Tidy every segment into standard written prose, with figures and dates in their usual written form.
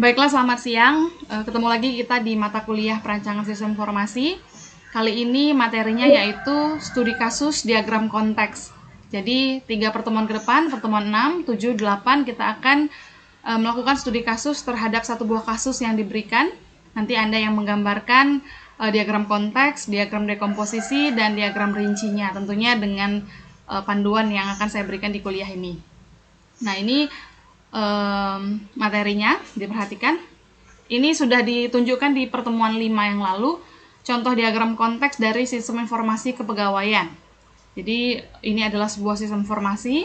Baiklah, selamat siang. Ketemu lagi kita di mata kuliah Perancangan Sistem Informasi. Kali ini materinya yaitu studi kasus diagram konteks. Jadi, 3 pertemuan ke depan, pertemuan 6, 7, 8, kita akan melakukan studi kasus terhadap satu buah kasus yang diberikan. Nanti Anda yang menggambarkan diagram konteks, diagram dekomposisi, dan diagram rincinya, tentunya dengan panduan yang akan saya berikan di kuliah ini. Nah, ini materinya, diperhatikan. Ini sudah ditunjukkan di pertemuan 5 yang lalu, contoh diagram konteks dari sistem informasi kepegawaian. Jadi ini adalah sebuah sistem informasi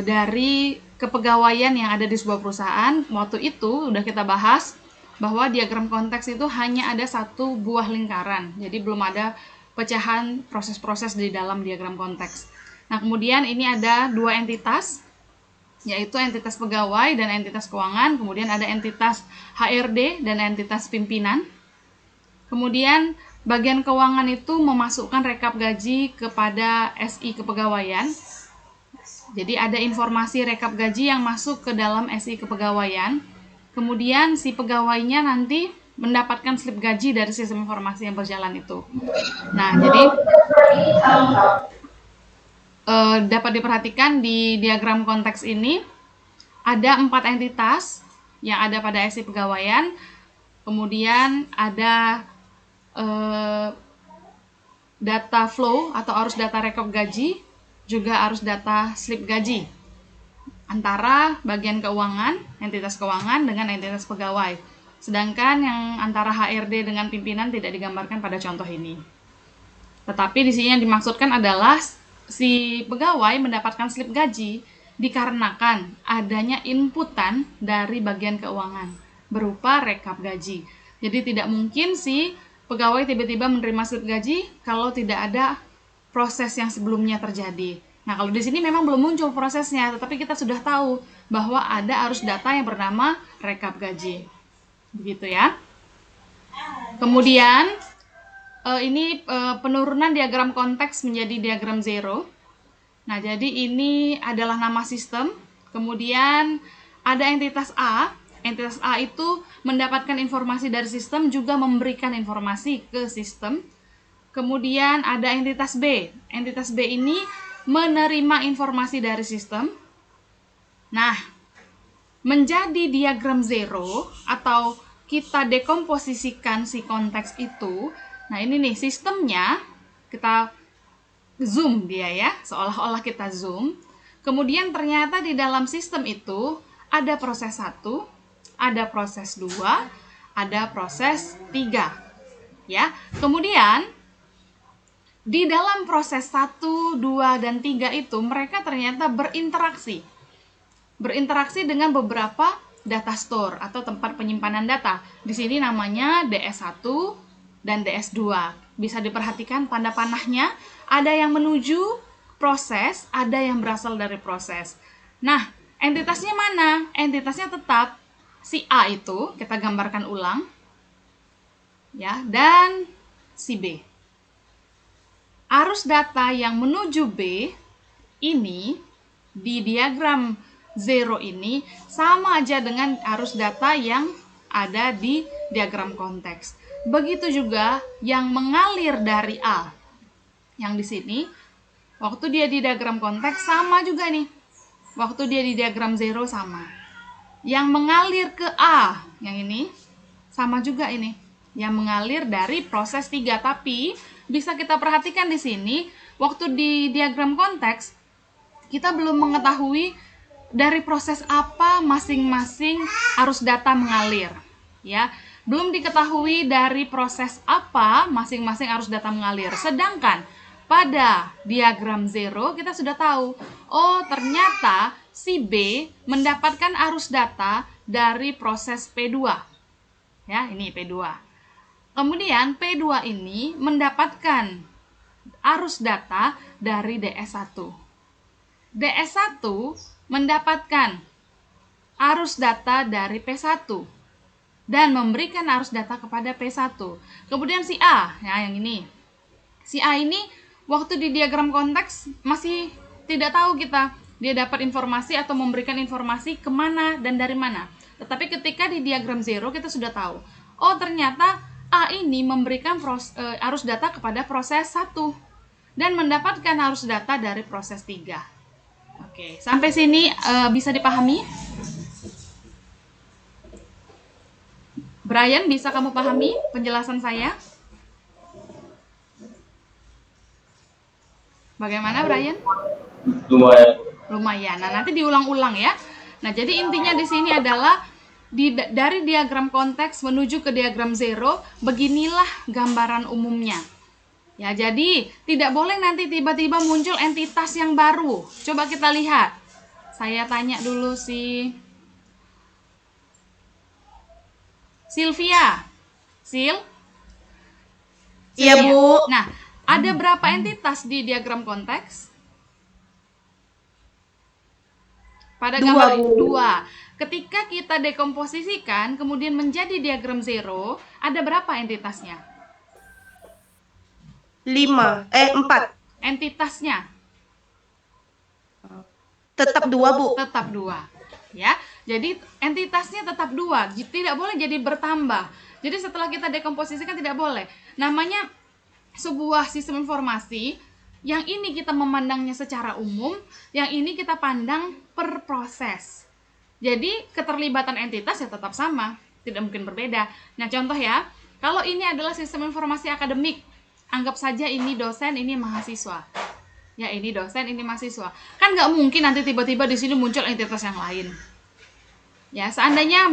dari kepegawaian yang ada di sebuah perusahaan. Waktu itu udah kita bahas bahwa diagram konteks itu hanya ada satu buah lingkaran, jadi belum ada pecahan proses-proses di dalam diagram konteks. Nah, kemudian ini ada dua entitas, yaitu entitas pegawai dan entitas keuangan, kemudian ada entitas HRD dan entitas pimpinan. Kemudian bagian keuangan itu memasukkan rekap gaji kepada SI kepegawaian. Jadi ada informasi rekap gaji yang masuk ke dalam SI kepegawaian. Kemudian si pegawainya nanti mendapatkan slip gaji dari sistem informasi yang berjalan itu. Nah, jadi dapat diperhatikan di diagram konteks ini ada 4 entitas yang ada pada SI pegawaian, kemudian ada data flow atau arus data rekap gaji, juga arus data slip gaji antara bagian keuangan, entitas keuangan dengan entitas pegawai. Sedangkan yang antara HRD dengan pimpinan tidak digambarkan pada contoh ini. Tetapi di sini yang dimaksudkan adalah si pegawai mendapatkan slip gaji dikarenakan adanya inputan dari bagian keuangan berupa rekap gaji. Jadi tidak mungkin si pegawai tiba-tiba menerima slip gaji kalau tidak ada proses yang sebelumnya terjadi. Nah, kalau di sini memang belum muncul prosesnya, tetapi kita sudah tahu bahwa ada arus data yang bernama rekap gaji. Begitu ya. Kemudian ini penurunan diagram konteks menjadi diagram zero. Nah, jadi ini adalah nama sistem. Kemudian ada entitas A. Entitas A itu mendapatkan informasi dari sistem, juga memberikan informasi ke sistem. Kemudian ada entitas B. Entitas B ini menerima informasi dari sistem. Nah, menjadi diagram zero atau kita dekomposisikan si konteks itu. Nah, ini nih sistemnya, kita zoom dia ya, seolah-olah kita zoom. Kemudian ternyata di dalam sistem itu ada proses 1, ada proses 2, ada proses 3. Ya. Kemudian di dalam proses 1, 2, dan 3 itu mereka ternyata berinteraksi. Berinteraksi dengan beberapa data store atau tempat penyimpanan data. Di sini namanya DS1 dan DS2. Bisa diperhatikan tanda panahnya, ada yang menuju proses, ada yang berasal dari proses. Nah, entitasnya mana? Entitasnya tetap si A itu, kita gambarkan ulang. Ya, dan si B. Arus data yang menuju B ini di diagram zero ini sama aja dengan arus data yang ada di diagram konteks. Begitu juga yang mengalir dari A. Yang di sini, waktu dia di diagram konteks sama juga nih. Waktu dia di diagram zero sama. Yang mengalir ke A, yang ini, sama juga ini. Yang mengalir dari proses 3, tapi bisa kita perhatikan di sini, waktu di diagram konteks, kita belum mengetahui dari proses apa masing-masing arus data mengalir. Ya, belum diketahui dari proses apa masing-masing arus data mengalir. Sedangkan pada diagram zero kita sudah tahu, oh ternyata si B mendapatkan arus data dari proses P2. Ya, ini P2. Kemudian P2 ini mendapatkan arus data dari DS1. DS1 mendapatkan arus data dari P1 dan memberikan arus data kepada P1. Kemudian si A, ya yang ini. Si A ini waktu di diagram konteks masih tidak tahu kita dia dapat informasi atau memberikan informasi kemana dan dari mana. Tetapi ketika di diagram zero kita sudah tahu, oh ternyata A ini memberikan arus data kepada proses 1 dan mendapatkan arus data dari proses 3. Oke, sampai sini bisa dipahami? Brian, bisa kamu pahami penjelasan saya? Bagaimana, Brian? Lumayan. Nah, nanti diulang-ulang ya. Nah, jadi intinya di sini adalah dari diagram konteks menuju ke diagram zero, beginilah gambaran umumnya. Ya, jadi tidak boleh nanti tiba-tiba muncul entitas yang baru. Coba kita lihat. Saya tanya dulu si Sylvia. Iya, Bu. Nah, ada berapa entitas di diagram konteks? Pada gambar 2. Ketika kita dekomposisikan kemudian menjadi diagram zero, ada berapa entitasnya? 4. Entitasnya Tetap 2, Bu. tetap 2. Ya. Jadi entitasnya tetap 2, tidak boleh jadi bertambah. Jadi setelah kita dekomposisikan tidak boleh. Namanya sebuah sistem informasi, yang ini kita memandangnya secara umum, yang ini kita pandang per proses. Jadi keterlibatan entitas ya tetap sama, tidak mungkin berbeda. Nah, contoh ya, kalau ini adalah sistem informasi akademik, anggap saja ini dosen, ini mahasiswa. Ya, ini dosen, ini mahasiswa. Kan nggak mungkin nanti tiba-tiba di sini muncul entitas yang lain. Ya, seandainya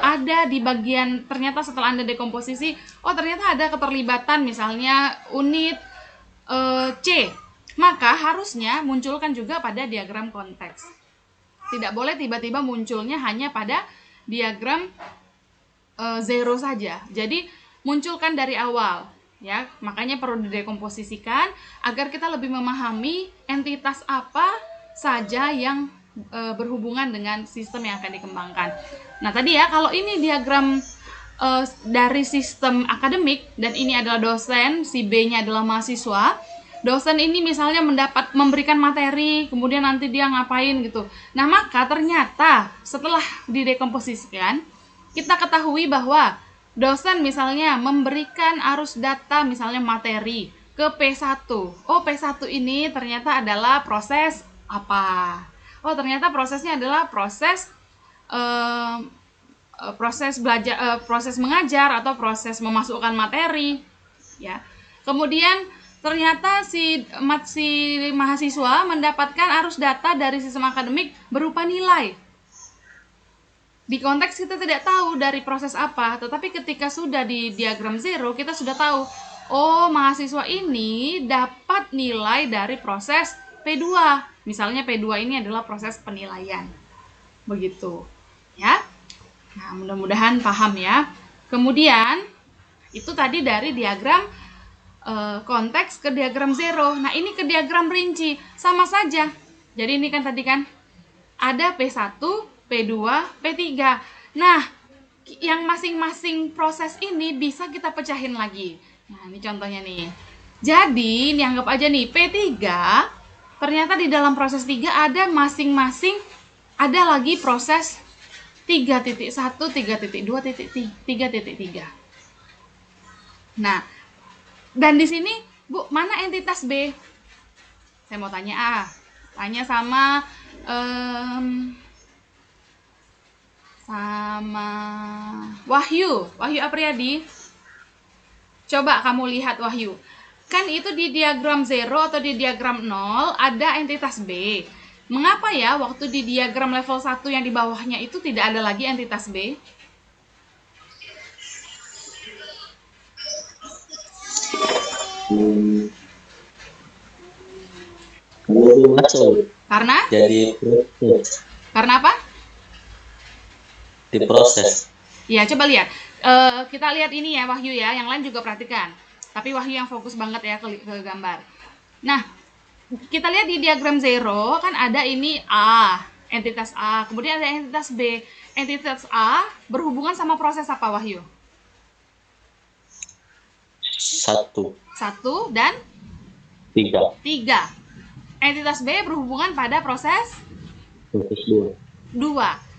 ada di bagian, ternyata setelah Anda dekomposisi, oh ternyata ada keterlibatan misalnya unit C, maka harusnya munculkan juga pada diagram konteks. Tidak boleh tiba-tiba munculnya hanya pada diagram zero saja. Jadi munculkan dari awal, ya. Makanya perlu didekomposisikan agar kita lebih memahami entitas apa saja yang berhubungan dengan sistem yang akan dikembangkan. Nah, tadi ya, kalau ini diagram dari sistem akademik dan ini adalah dosen, si B-nya adalah mahasiswa. Dosen ini misalnya memberikan materi, kemudian nanti dia ngapain gitu. Nah, maka ternyata setelah didekomposisikan, kita ketahui bahwa dosen misalnya memberikan arus data misalnya materi ke P1. Oh, P1 ini ternyata adalah proses apa? Oh, ternyata prosesnya adalah proses belajar, proses mengajar atau proses memasukkan materi, ya. Kemudian ternyata si mahasiswa mendapatkan arus data dari sistem akademik berupa nilai. Di konteks kita tidak tahu dari proses apa, tetapi ketika sudah di diagram zero kita sudah tahu, oh mahasiswa ini dapat nilai dari proses P2. Misalnya P2 ini adalah proses penilaian. Begitu, ya. Nah, mudah-mudahan paham ya. Kemudian itu tadi dari diagram konteks ke diagram zero. Nah, ini ke diagram rinci, sama saja. Jadi ini kan tadi kan ada P1, P2, P3. Nah, yang masing-masing proses ini bisa kita pecahin lagi. Nah, ini contohnya nih. Jadi, ini anggap aja nih, P3, ternyata di dalam proses 3 ada masing-masing, ada lagi proses 3.1, 3.2, 3.3. Nah, dan di sini, Bu, mana entitas B? Saya mau tanya tanya sama Wahyu Apriyadi. Coba kamu lihat, Wahyu. Kan itu di diagram 0 atau di diagram 0 ada entitas B. Mengapa ya waktu di diagram level 1 yang di bawahnya itu tidak ada lagi entitas B? Karena? Karena apa? Diproses. Ya, coba lihat. Kita lihat ini ya, Wahyu ya. Yang lain juga perhatikan. Tapi Wahyu yang fokus banget ya ke gambar. Nah, kita lihat di diagram 0 kan ada ini A, entitas A. Kemudian ada entitas B. Entitas A berhubungan sama proses apa, Wahyu? 1 dan 3. Entitas B berhubungan pada proses 2.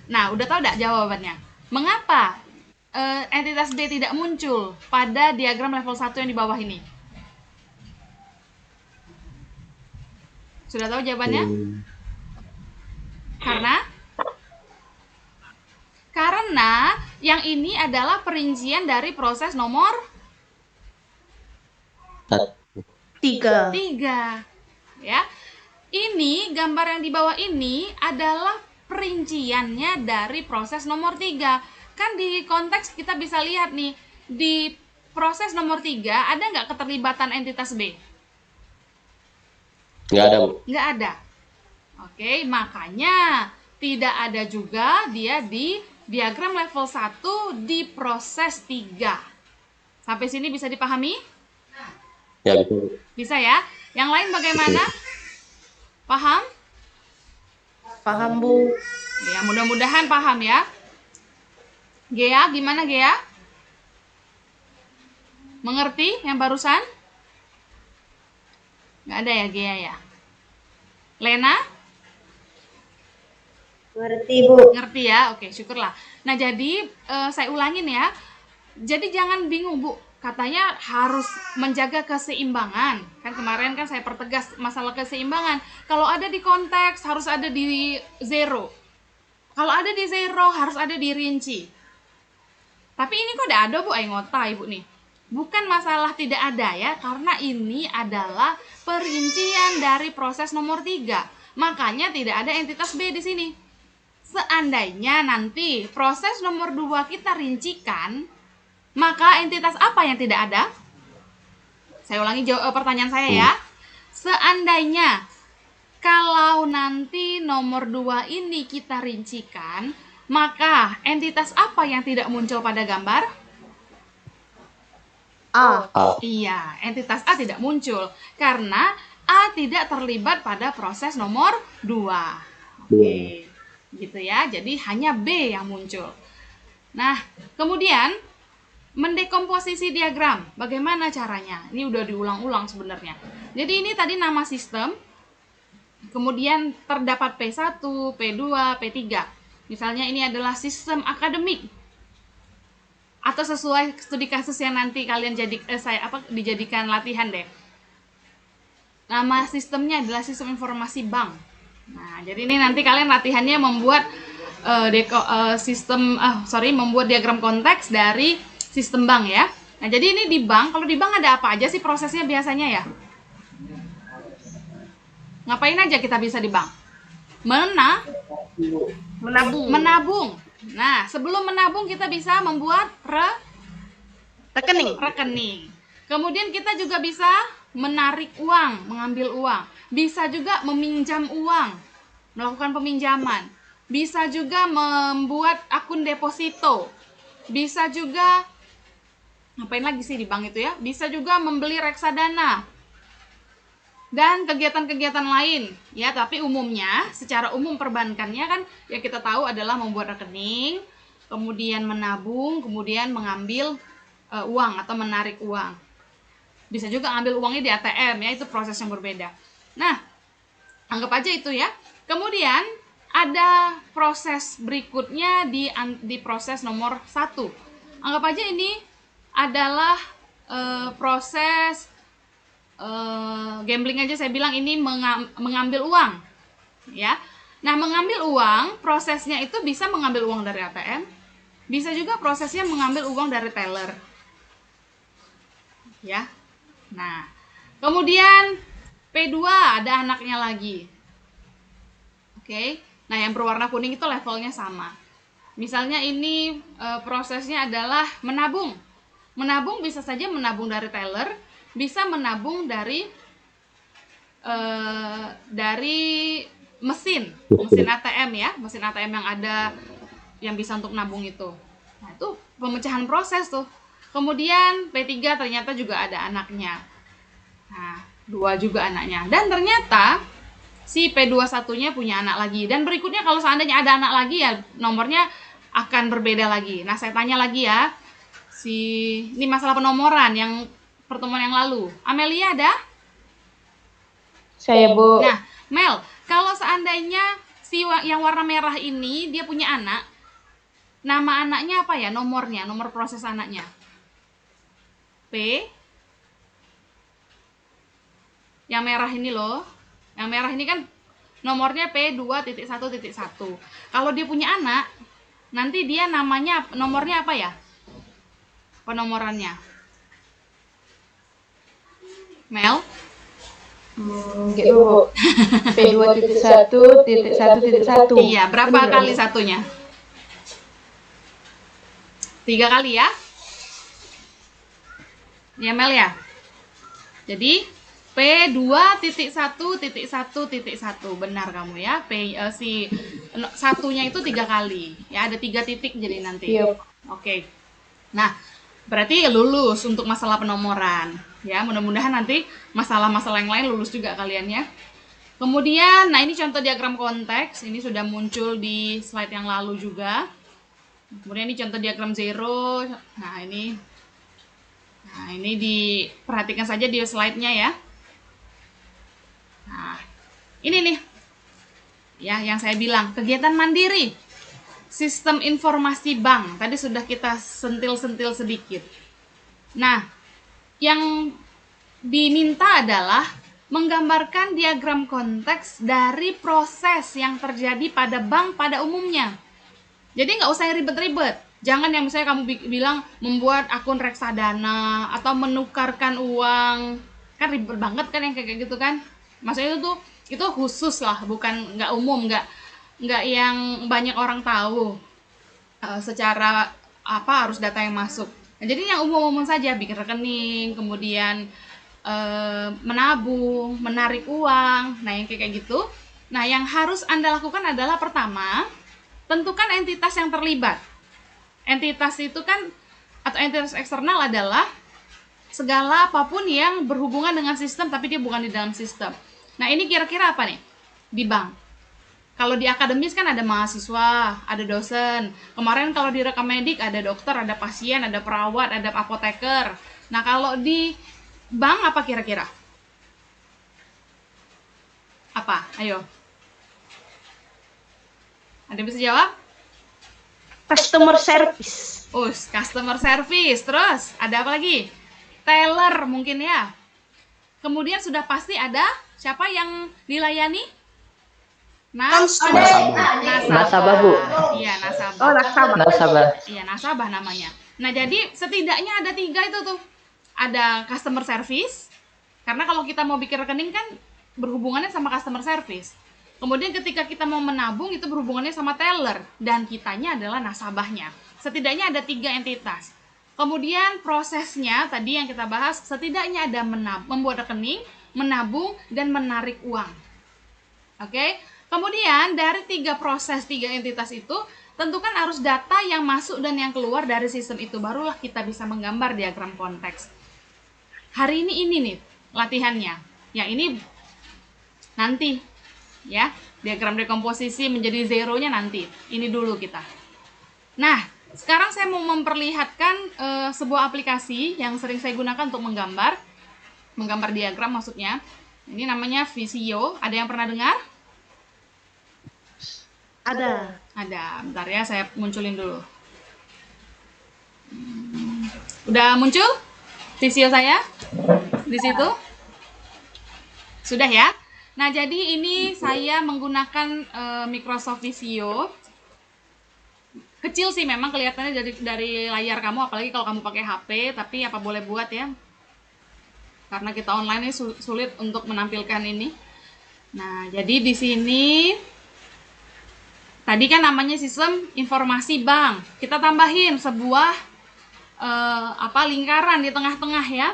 Nah, udah tahu nggak jawabannya? Mengapa entitas B tidak muncul pada diagram level 1 yang di bawah ini? Sudah tahu jawabannya? Karena yang ini adalah perincian dari proses nomor 3. 3. Ya. Ini gambar yang di bawah ini adalah perinciannya dari proses nomor 3. Kan di konteks kita bisa lihat nih, di proses nomor 3 ada nggak keterlibatan entitas B? Nggak ada, Bu. Nggak ada. Oke, makanya tidak ada juga dia di diagram level 1 di proses 3. Sampai sini bisa dipahami? Ya, betul. Bisa ya? Yang lain bagaimana? Paham? Paham, Bu. Ya, mudah-mudahan paham ya. Gea, gimana Gea? Mengerti yang barusan? Nggak ada ya Gea ya? Lena? Ngerti, Bu. Ngerti ya? Oke, syukurlah. Nah, jadi saya ulangin ya. Jadi jangan bingung, Bu. Katanya harus menjaga keseimbangan. Kan kemarin kan saya pertegas masalah keseimbangan. Kalau ada di konteks harus ada di zero. Kalau ada di zero harus ada di rinci. Tapi ini kok tidak ada, Bu? Ayo ngota, Ibu nih. Bukan masalah tidak ada ya, karena ini adalah perincian dari proses nomor 3. Makanya tidak ada entitas B di sini. Seandainya nanti proses nomor 2 kita rincikan, maka entitas apa yang tidak ada? Saya ulangi pertanyaan saya ya. Seandainya kalau nanti nomor 2 ini kita rincikan, maka entitas apa yang tidak muncul pada gambar? A. Iya, entitas A tidak muncul karena A tidak terlibat pada proses nomor 2. Oke, gitu ya. Jadi hanya B yang muncul. Nah, kemudian mendekomposisi diagram. Bagaimana caranya? Ini udah diulang-ulang sebenarnya. Jadi ini tadi nama sistem. Kemudian terdapat P1, P2, P3. Misalnya ini adalah sistem akademik. Atau sesuai studi kasus yang nanti kalian dijadikan latihan deh. Nama sistemnya adalah sistem informasi bank. Nah, jadi ini nanti kalian latihannya membuat membuat diagram konteks dari sistem bank ya. Nah, jadi ini di bank, kalau di bank ada apa aja sih prosesnya biasanya ya? Ngapain aja kita bisa di bank? Menabung. Nah, sebelum menabung kita bisa membuat rekening. Kemudian kita juga bisa menarik uang, mengambil uang. Bisa juga meminjam uang, melakukan peminjaman. Bisa juga membuat akun deposito. Bisa juga ngapain lagi sih di bank itu ya? Bisa juga membeli reksadana dan kegiatan-kegiatan lain ya, tapi umumnya secara umum perbankannya kan ya kita tahu adalah membuat rekening, kemudian menabung, kemudian mengambil uang atau menarik uang. Bisa juga ambil uangnya di ATM ya, itu proses yang berbeda. Nah, anggap aja itu ya. Kemudian ada proses berikutnya di proses nomor 1. Anggap aja ini adalah proses gambling aja, saya bilang ini mengambil uang ya. Nah, mengambil uang prosesnya itu bisa mengambil uang dari ATM, bisa juga prosesnya mengambil uang dari teller ya. Nah, kemudian P2 ada anaknya lagi. Oke. Nah, yang berwarna kuning itu levelnya sama. Misalnya ini prosesnya adalah menabung. Menabung bisa saja menabung dari teller, bisa menabung dari mesin ATM ya, mesin ATM yang ada yang bisa untuk nabung itu. Nah, itu pemecahan proses tuh. Kemudian P3 ternyata juga ada anaknya. Nah, 2 juga anaknya. Dan ternyata si P21-nya punya anak lagi. Dan berikutnya kalau seandainya ada anak lagi ya nomornya akan berbeda lagi. Nah, saya tanya lagi ya. Ini masalah penomoran yang pertemuan yang lalu. Amelia ada? Saya, Bu. Nah, Mel, kalau seandainya yang warna merah ini dia punya anak. Nama anaknya apa ya? Nomornya, nomor proses anaknya. P. Yang merah ini loh. Yang merah ini kan nomornya P2.1.1. Kalau dia punya anak, nanti dia namanya nomornya apa ya? Penomorannya. Mel? Gitu, Bu. P2.1.1.1. Iya, berapa kali satunya? 3 kali ya? Ya Mel ya? Jadi P2.1.1.1. Benar kamu ya. Satunya itu 3 kali. Ya, ada 3 titik jadi nanti. Iya. Oke. Nah, berarti lulus untuk masalah penomoran. Ya, mudah-mudahan nanti masalah-masalah yang lain lulus juga kalian ya. Kemudian, nah ini contoh diagram konteks. Ini sudah muncul di slide yang lalu juga. Kemudian ini contoh diagram zero. Nah, ini diperhatikan saja di slide-nya ya. Nah, ini nih. Ya, yang saya bilang, kegiatan mandiri. Sistem informasi bank. Tadi sudah kita sentil-sentil sedikit. Nah, yang diminta adalah menggambarkan diagram konteks dari proses yang terjadi pada bank pada umumnya. Jadi nggak usah ribet-ribet. Jangan yang misalnya kamu bilang membuat akun reksadana atau menukarkan uang. Kan ribet banget kan yang kayak gitu kan. Maksudnya itu khusus lah, bukan nggak umum, nggak yang banyak orang tahu secara apa arus data yang masuk. Nah, jadi yang umum-umum saja, bikin rekening, kemudian menabung, menarik uang, nah yang kayak gitu. Nah, yang harus Anda lakukan adalah pertama, tentukan entitas yang terlibat. Entitas itu kan, atau entitas eksternal adalah segala apapun yang berhubungan dengan sistem tapi dia bukan di dalam sistem. Nah, ini kira-kira apa nih? Di bank. Kalau di akademis kan ada mahasiswa, ada dosen. Kemarin kalau di rekam medik ada dokter, ada pasien, ada perawat, ada apoteker. Nah, kalau di bank apa kira-kira? Apa? Ayo. Ada yang bisa jawab? Customer service. Customer service. Terus, ada apa lagi? Teller mungkin ya. Kemudian sudah pasti ada siapa yang dilayani? Nasabah, Bu. Iya, nasabah. Oh, nasabah. Iya, nasabah namanya. Nah, jadi setidaknya ada 3 itu tuh. Ada customer service, karena kalau kita mau bikin rekening kan berhubungannya sama customer service. Kemudian ketika kita mau menabung itu berhubungannya sama teller, dan kitanya adalah nasabahnya. Setidaknya ada 3 entitas. Kemudian prosesnya tadi yang kita bahas, setidaknya ada membuat rekening, menabung, dan menarik uang. Oke? Kemudian dari 3 proses, 3 entitas itu, tentukan arus data yang masuk dan yang keluar dari sistem itu. Barulah kita bisa menggambar diagram konteks. Hari ini nih latihannya. Yang ini nanti ya, diagram dekomposisi menjadi zeronya nanti. Ini dulu kita. Nah, sekarang saya mau memperlihatkan sebuah aplikasi yang sering saya gunakan untuk menggambar diagram maksudnya. Ini namanya Visio. Ada yang pernah dengar? Ada. Bentar ya, saya munculin dulu. Udah muncul Visio saya di situ? Sudah ya? Nah, jadi ini saya menggunakan Microsoft Visio. Kecil sih memang kelihatannya dari layar kamu, apalagi kalau kamu pakai HP, tapi apa boleh buat ya. Karena kita online ini sulit untuk menampilkan ini. Nah, jadi di sini tadi kan namanya sistem informasi bank. Kita tambahin sebuah lingkaran di tengah-tengah ya.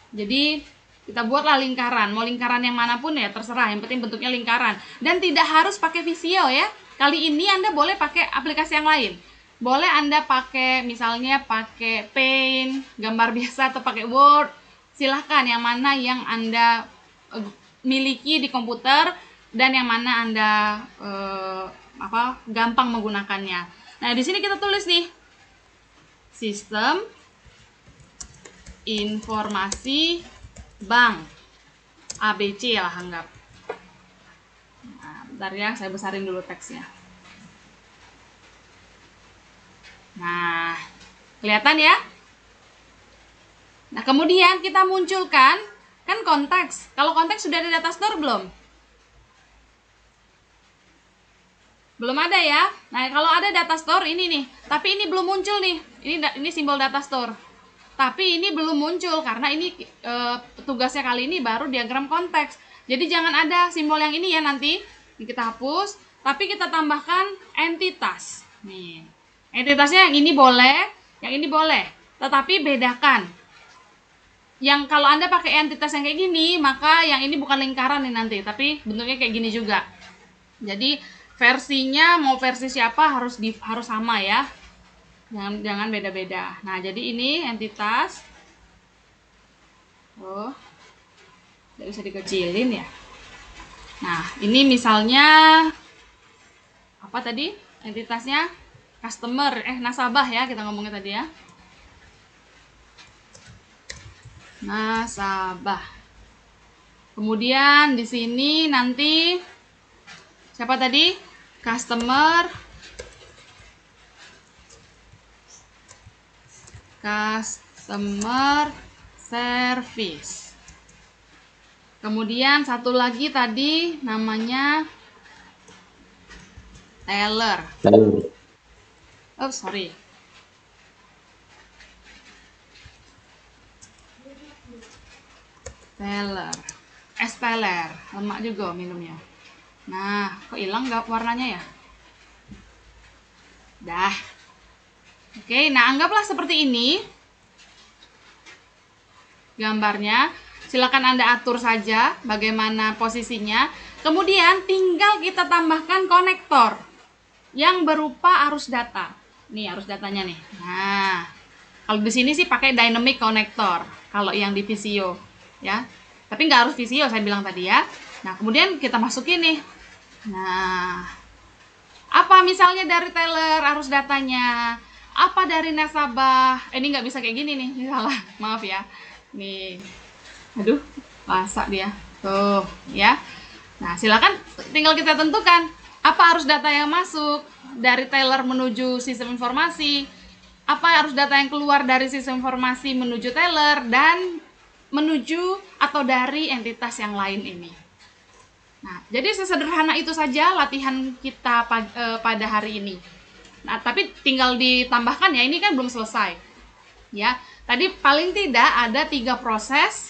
Jadi kita buatlah lingkaran. Mau lingkaran yang manapun ya terserah. Yang penting bentuknya lingkaran. Dan tidak harus pakai Visio ya. Kali ini Anda boleh pakai aplikasi yang lain. Boleh Anda pakai misalnya pakai Paint, gambar biasa atau pakai Word. Silahkan yang mana yang Anda miliki di komputer dan yang mana Anda gampang menggunakannya. Nah, di sini kita tulis nih sistem informasi bank ABC lah anggap. Nah, Bentar ya, saya besarin dulu teksnya. Nah, kelihatan ya? Nah, kemudian kita munculkan kan konteks. Kalau konteks sudah ada data store belum? Belum ada ya. Nah, kalau ada data store ini nih, tapi ini belum muncul nih. Ini simbol data store. Tapi ini belum muncul karena ini tugasnya kali ini baru diagram konteks. Jadi jangan ada simbol yang ini ya nanti. Ini kita hapus, tapi kita tambahkan entitas. Nih. Entitasnya yang ini boleh, yang ini boleh. Tetapi bedakan. Yang kalau Anda pakai entitas yang kayak gini, maka yang ini bukan lingkaran nih nanti, tapi bentuknya kayak gini juga. Jadi versinya mau versi siapa harus sama ya. Jangan beda-beda. Nah, jadi ini entitas. Oh. Tidak bisa dikecilin ya. Nah, ini misalnya apa tadi? Entitasnya customer, nasabah ya, kita ngomongnya tadi ya. Nasabah. Kemudian di sini nanti siapa tadi? Customer service. Kemudian satu lagi tadi namanya teller. Oh, sorry. Teller. Teller. Lemak juga minumnya. Nah, kok hilang nggak warnanya ya? Dah. Oke, nah anggaplah seperti ini. Gambarnya. Silakan Anda atur saja bagaimana posisinya. Kemudian tinggal kita tambahkan konektor yang berupa arus data. Nih arus datanya nih. Nah, kalau di sini sih pakai dynamic connector. Kalau yang di Visio, ya. Tapi nggak harus Visio saya bilang tadi ya. Nah, kemudian kita masukin nih. Nah, apa misalnya dari teller arus datanya? Apa dari nasabah? Ini nggak bisa kayak gini nih, ini salah. Maaf ya. Nih. Aduh, masak dia. Tuh, ya. Nah, silakan tinggal kita tentukan apa arus data yang masuk dari teller menuju sistem informasi, apa arus data yang keluar dari sistem informasi menuju teller, dan menuju atau dari entitas yang lain ini. Nah, jadi sesederhana itu saja latihan kita pada hari ini. Nah, tapi tinggal ditambahkan ya, ini kan belum selesai. Ya, tadi paling tidak ada 3 proses.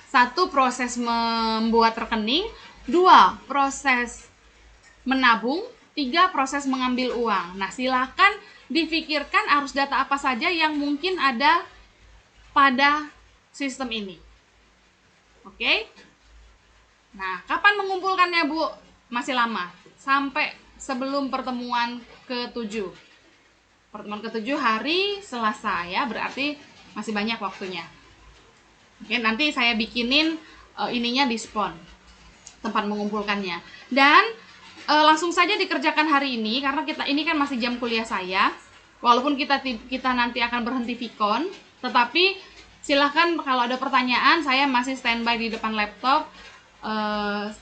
1 proses membuat rekening, 2 proses menabung, 3 proses mengambil uang. Nah, silakan difikirkan arus data apa saja yang mungkin ada pada sistem ini. Oke? Nah, kapan mengumpulkannya, Bu? Masih lama. Sampai sebelum pertemuan ke-7. Pertemuan ke-7 hari Selasa ya, berarti masih banyak waktunya. Oke, nanti saya bikinin ininya dispon, tempat mengumpulkannya. Dan langsung saja dikerjakan hari ini, karena ini kan masih jam kuliah saya. Walaupun kita nanti akan berhenti Vicon, tetapi silahkan kalau ada pertanyaan, saya masih standby di depan laptop.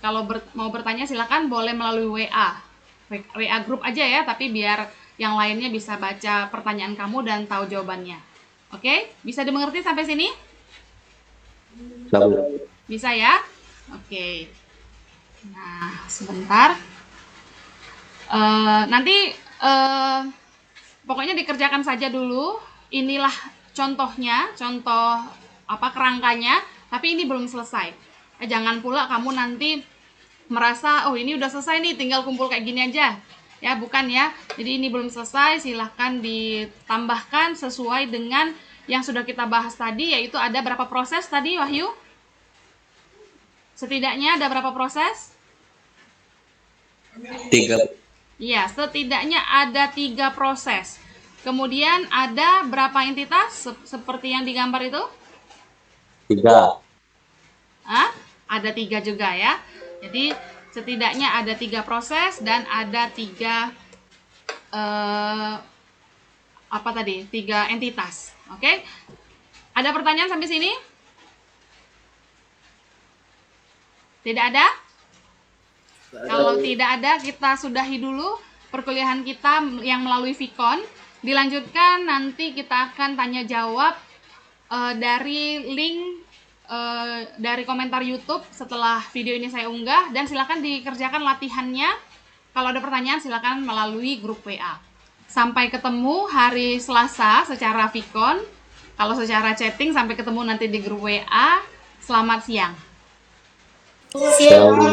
Kalau mau bertanya silakan boleh melalui WA grup aja ya, tapi biar yang lainnya bisa baca pertanyaan kamu dan tahu jawabannya. Oke, bisa dimengerti sampai sini? Bisa ya? Oke. Nah, sebentar. Nanti pokoknya dikerjakan saja dulu. Inilah contohnya, contoh kerangkanya, tapi ini belum selesai. Jangan pula kamu nanti merasa, oh ini udah selesai nih, tinggal kumpul kayak gini aja. Ya, bukan ya. Jadi ini belum selesai, silahkan ditambahkan sesuai dengan yang sudah kita bahas tadi, yaitu ada berapa proses tadi, Wahyu? Setidaknya ada berapa proses? 3. Iya, setidaknya ada 3 proses. Kemudian ada berapa entitas seperti yang digambar itu? 3. Ada 3 juga ya. Jadi setidaknya ada 3 proses dan ada 3 3 entitas. Oke? Ada pertanyaan sampai sini? Tidak ada? Kalau tidak ada, kita sudahi dulu perkuliahan kita yang melalui Vicon. Dilanjutkan nanti kita akan tanya jawab dari link dari komentar YouTube setelah video ini saya unggah, dan silakan dikerjakan latihannya. Kalau ada pertanyaan silakan melalui grup WA. Sampai ketemu hari Selasa secara Vicon. Kalau secara chatting sampai ketemu nanti di grup WA. Selamat siang. Siang. Siang, Bu.